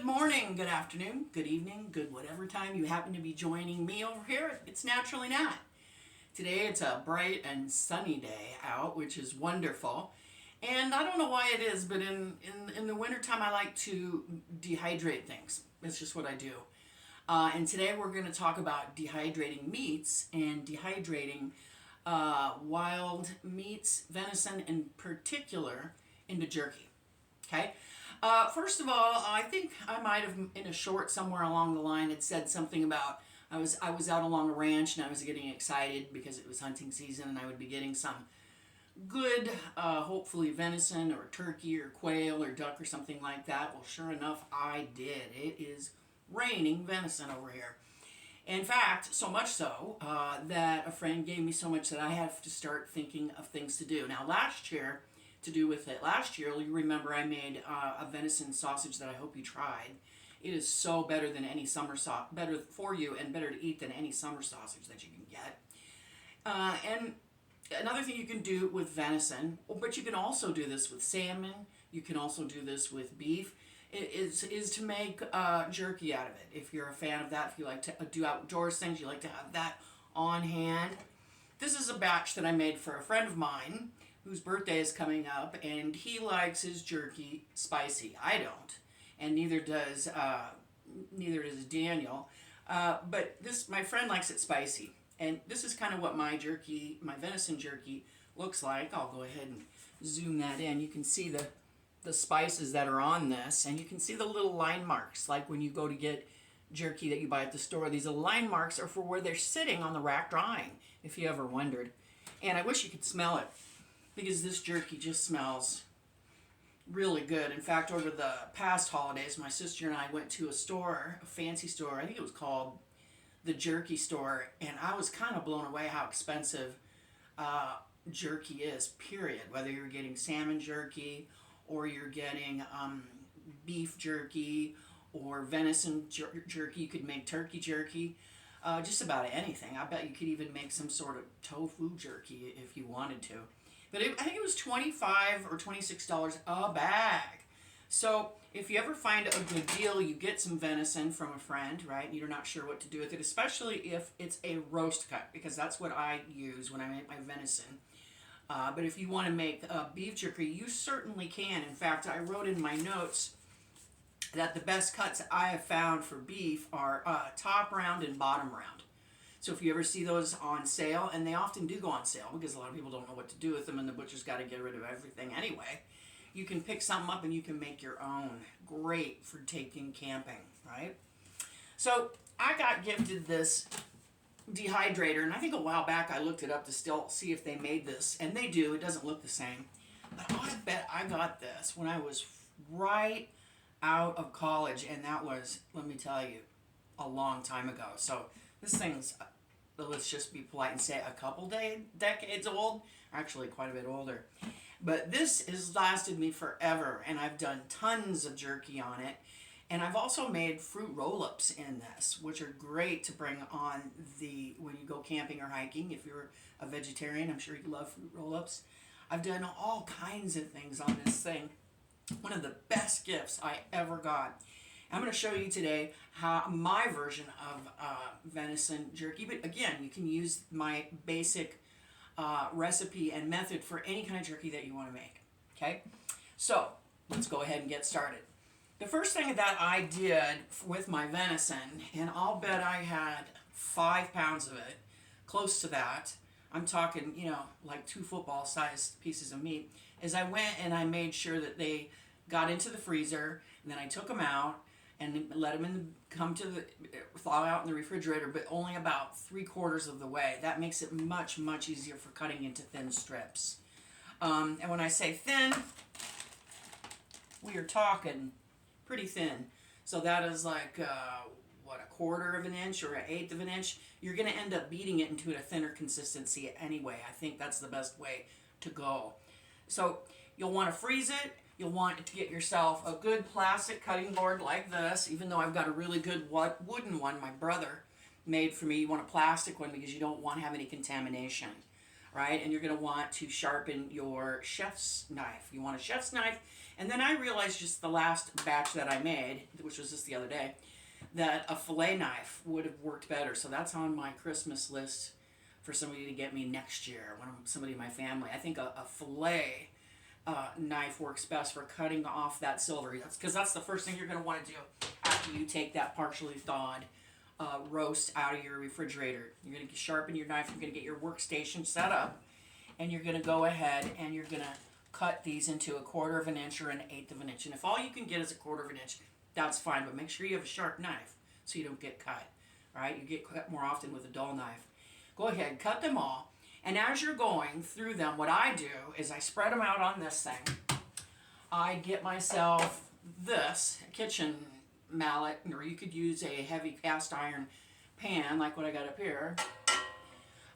Good morning, good afternoon, good evening, good whatever time you happen to be joining me over here. It's Naturally Nat. Today it's a bright and sunny day out, which is wonderful. And I don't know why it is, but in the wintertime I like to dehydrate things. It's just what I do. And today we're going to talk about dehydrating meats and dehydrating wild meats, venison in particular, into jerky. Okay. First of all, I think I might have in a short somewhere along the line had said something about I was out along a ranch and I was getting excited because it was hunting season and I would be getting some good, hopefully venison or turkey or quail or duck or something like that. Well, sure enough, I did. It is raining venison over here. In fact, so much so that a friend gave me so much that I have to start thinking of things to do. Now, last year, you remember I made a venison sausage that I hope you tried. It is so better than any summer better for you and better to eat than any summer sausage that you can get. And another thing you can do with venison, but you can also do this with salmon, you can also do this with beef, is to make jerky out of it. If you're a fan of that, if you like to do outdoors things, you like to have that on hand. This is a batch that I made for a friend of mine whose birthday is coming up, and he likes his jerky spicy. I don't, and neither does Daniel. But my friend likes it spicy, and this is kind of what my venison jerky looks like. I'll go ahead and zoom that in. You can see the spices that are on this, and you can see the little line marks, like when you go to get jerky that you buy at the store. These line marks are for where they're sitting on the rack drying, if you ever wondered. And I wish you could smell it, because this jerky just smells really good. In fact, over the past holidays, my sister and I went to a fancy store. I think it was called the Jerky Store, and I was kind of blown away how expensive jerky is, period. Whether you're getting salmon jerky or you're getting beef jerky or venison jerky, you could make turkey jerky. Just about anything. I bet you could even make some sort of tofu jerky if you wanted to. But I think it was $25 or $26 a bag. So if you ever find a good deal, you get some venison from a friend, right? And you're not sure what to do with it, especially if it's a roast cut, because that's what I use when I make my venison. But if you want to make beef jerky, you certainly can. In fact, I wrote in my notes that the best cuts I have found for beef are top round and bottom round. So if you ever see those on sale, and they often do go on sale because a lot of people don't know what to do with them and the butcher's got to get rid of everything anyway, you can pick something up and you can make your own. Great for taking camping, right? So I got gifted this dehydrator, and I think a while back I looked it up to still see if they made this, and they do. It doesn't look the same. But I bet I got this when I was right out of college, and that was, let me tell you, a long time ago. So this thing's, let's just be polite and say, a couple decades old, actually quite a bit older. But this has lasted me forever, and I've done tons of jerky on it. And I've also made fruit roll-ups in this, which are great to bring on when you go camping or hiking. If you're a vegetarian, I'm sure you love fruit roll-ups. I've done all kinds of things on this thing. One of the best gifts I ever got. I'm going to show you today how my version of venison jerky, but again, you can use my basic recipe and method for any kind of jerky that you want to make. Okay, so let's go ahead and get started. The first thing that I did with my venison, and I'll bet I had 5 pounds of it, close to that, I'm talking, like 2 football-sized pieces of meat, is I went and I made sure that they got into the freezer, and then I took them out and let them thaw out in the refrigerator, but only about 3/4 of the way. That makes it much, much easier for cutting into thin strips. And when I say thin, we are talking pretty thin. So that is like, a 1/4 of an inch or 1/8 of an inch. You're going to end up beating it into a thinner consistency anyway. I think that's the best way to go. So you'll want to freeze it. You'll want to get yourself a good plastic cutting board like this, even though I've got a really good wooden one my brother made for me. You want a plastic one because you don't want to have any contamination. right? And you're going to want to sharpen your chef's knife. You want a chef's knife. And then I realized just the last batch that I made, which was just the other day, that a fillet knife would have worked better. So that's on my Christmas list for somebody to get me next year, somebody in my family. I think a fillet knife works best for cutting off that silver. Because that's the first thing you're going to want to do after you take that partially thawed roast out of your refrigerator. You're going to sharpen your knife. You're going to get your workstation set up, and you're going to go ahead and you're going to cut these into 1/4 of an inch or 1/8 of an inch. And if all you can get is 1/4 of an inch, that's fine. But make sure you have a sharp knife so you don't get cut. Right? You get cut more often with a dull knife. Go ahead, cut them all. And as you're going through them, what I do is I spread them out on this thing. I get myself this kitchen mallet, or you could use a heavy cast iron pan like what I got up here.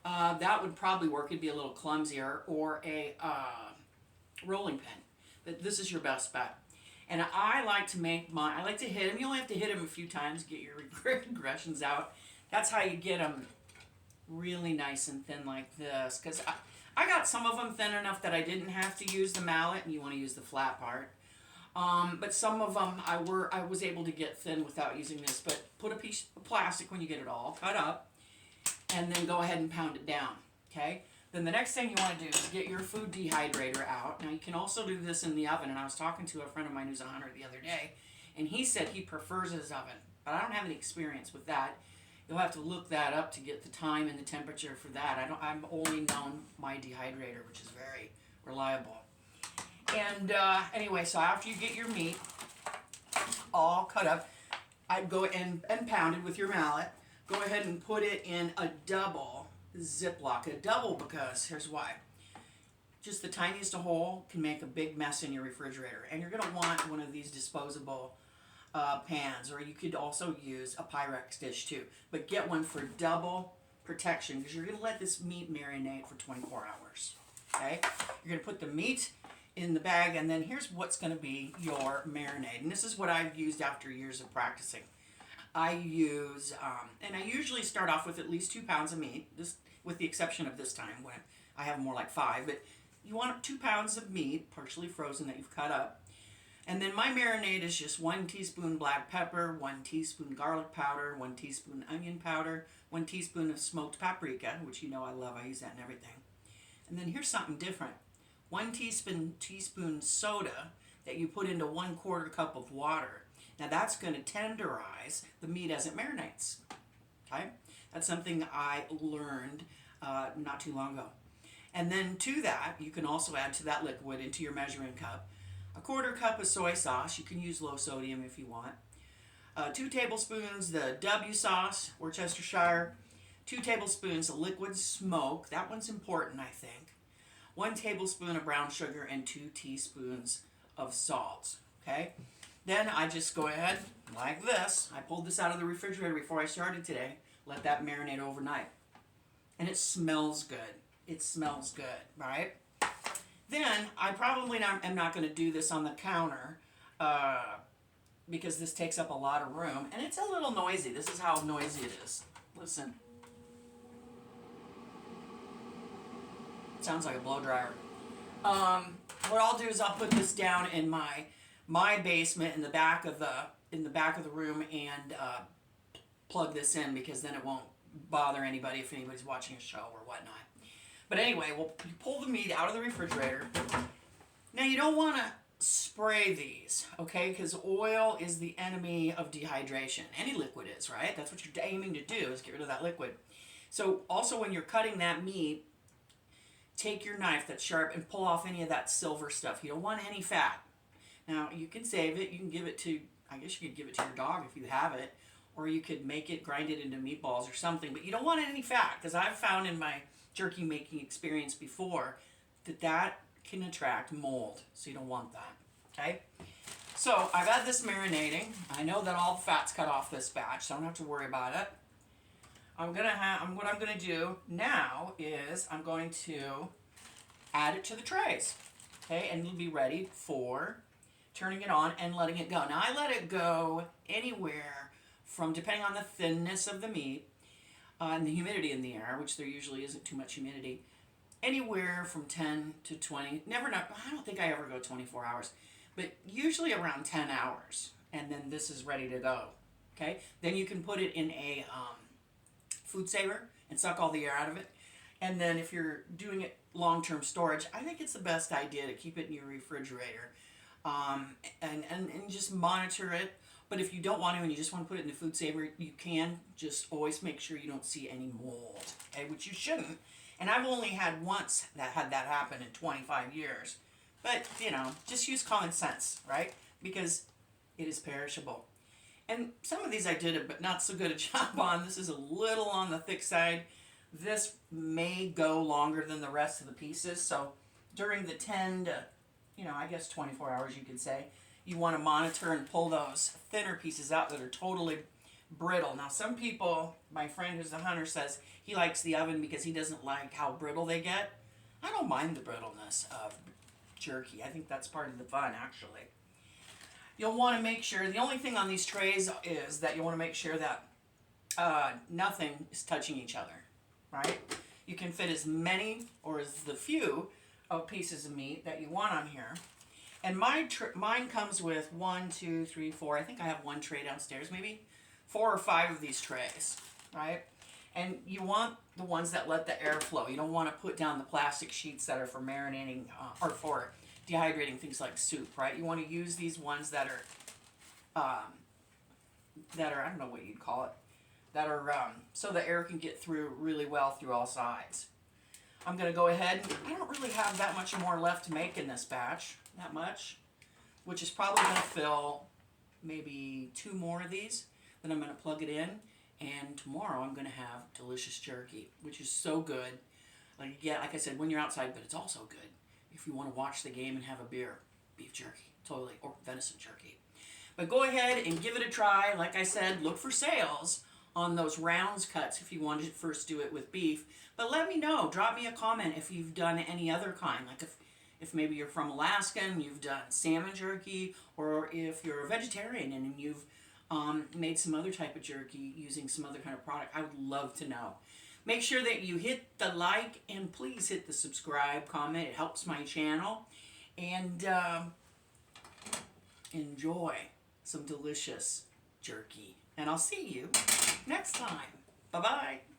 That would probably work. It'd be a little clumsier, or a rolling pin. But this is your best bet. And I like to I like to hit them. You only have to hit them a few times to get your regressions out. That's how you get them really nice and thin like this. Because I got some of them thin enough that I didn't have to use the mallet, and you want to use the flat part. But some of them I was able to get thin without using this. But put a piece of plastic when you get it all cut up, and then go ahead and pound it down. Okay. Then the next thing you want to do is get your food dehydrator out. Now you can also do this in the oven. And I was talking to a friend of mine who's a hunter the other day, and he said he prefers his oven. But I don't have any experience with that. You'll have to look that up to get the time and the temperature for that. I'm only known my dehydrator, which is very reliable. And anyway, so after you get your meat all cut up, I'd go and pound it with your mallet. Go ahead and put it in a double Ziploc. A double because, here's why. Just the tiniest hole can make a big mess in your refrigerator. And you're going to want one of these disposable pans, or you could also use a Pyrex dish too. But get one for double protection, because you're going to let this meat marinate for 24 hours. Okay? You're going to put the meat in the bag, and then here's what's going to be your marinade. And this is what I've used after years of practicing. I use, and I usually start off with at least 2 pounds of meat, just with the exception of this time when I have more like 5. But you want 2 pounds of meat, partially frozen, that you've cut up. And then my marinade is just 1 teaspoon black pepper, 1 teaspoon garlic powder, 1 teaspoon onion powder, 1 teaspoon of smoked paprika, which you know I love. I use that in everything. And then here's something different. 1 teaspoon soda that you put into 1/4 cup of water. Now that's going to tenderize the meat as it marinates. Okay? That's something I learned not too long ago. And then to that, you can also add to that liquid into your measuring cup 1/4 cup of soy sauce. You can use low sodium if you want. 2 tablespoons the W sauce, Worcestershire. 2 tablespoons of liquid smoke. That one's important, I think. 1 tablespoon of brown sugar and 2 teaspoons of salt. Okay? Then I just go ahead like this. I pulled this out of the refrigerator before I started today. Let that marinate overnight. And it smells good. It smells good, right? Then I probably am not going to do this on the counter because this takes up a lot of room. And it's a little noisy. This is how noisy it is. Listen. It sounds like a blow dryer. What I'll do is I'll put this down in my basement in the back of the room and plug this in, because then it won't bother anybody if anybody's watching a show or whatnot. But anyway, we'll pull the meat out of the refrigerator. Now you don't want to spray these, okay? Because oil is the enemy of dehydration. Any liquid is, right? That's what you're aiming to do, is get rid of that liquid. So also when you're cutting that meat, take your knife that's sharp and pull off any of that silver stuff. You don't want any fat. Now you can save it. You can give it to, I guess you could give it to your dog if you have it. Or you could grind it into meatballs or something. But you don't want any fat, because I've found in my jerky making experience before that can attract mold. So you don't want that. Okay? So I've had this marinating. I know that all the fat's cut off this batch, so I don't have to worry about it. What I'm gonna do now is I'm going to add it to the trays. Okay, and it'll be ready for turning it on and letting it go. Now I let it go anywhere from, depending on the thinness of the meat and the humidity in the air, which there usually isn't too much humidity, anywhere from 10 to 20. Never not. I don't think I ever go 24 hours, but usually around 10 hours. And then this is ready to go. Okay. Then you can put it in a food saver and suck all the air out of it. And then if you're doing it long-term storage, I think it's the best idea to keep it in your refrigerator, and just monitor it. But if you don't want to and you just want to put it in the food saver, you can. Just always make sure you don't see any mold, okay, which you shouldn't. And I've only had once that had that happen in 25 years. But, you know, just use common sense, right? Because it is perishable. And some of these I did a but not so good a job on. This is a little on the thick side. This may go longer than the rest of the pieces. So during the 10 to, I guess 24 hours you could say, you want to monitor and pull those thinner pieces out that are totally brittle. Now some people, my friend who's a hunter says he likes the oven because he doesn't like how brittle they get. I don't mind the brittleness of jerky. I think that's part of the fun, actually. You'll want to make sure, the only thing on these trays is that you want to make sure that nothing is touching each other, right? You can fit as many or as the few of pieces of meat that you want on here. And mine comes with 1, 2, 3, 4. I think I have one tray downstairs, maybe 4 or 5 of these trays, right? And you want the ones that let the air flow. You don't want to put down the plastic sheets that are for marinating or for dehydrating things like soup, right? You want to use these ones that are I don't know what you'd call it, that are so the air can get through really well through all sides. I'm going to go ahead. I don't really have that much more left to make in this batch, that much, which is probably going to fill maybe 2 more of these. Then I'm going to plug it in, and tomorrow I'm going to have delicious jerky, which is so good. Like I said, when you're outside, but it's also good if you want to watch the game and have a beer. Beef jerky, totally, or venison jerky. But go ahead and give it a try. Like I said, look for sales on those rounds cuts if you wanted to first do it with beef. But let me know. Drop me a comment if you've done any other kind. Like if maybe you're from Alaska and you've done salmon jerky, or if you're a vegetarian and you've made some other type of jerky using some other kind of product. I would love to know. Make sure that you hit the like and please hit the subscribe, comment. It helps my channel. And enjoy some delicious jerky. And I'll see you next time. Bye-bye.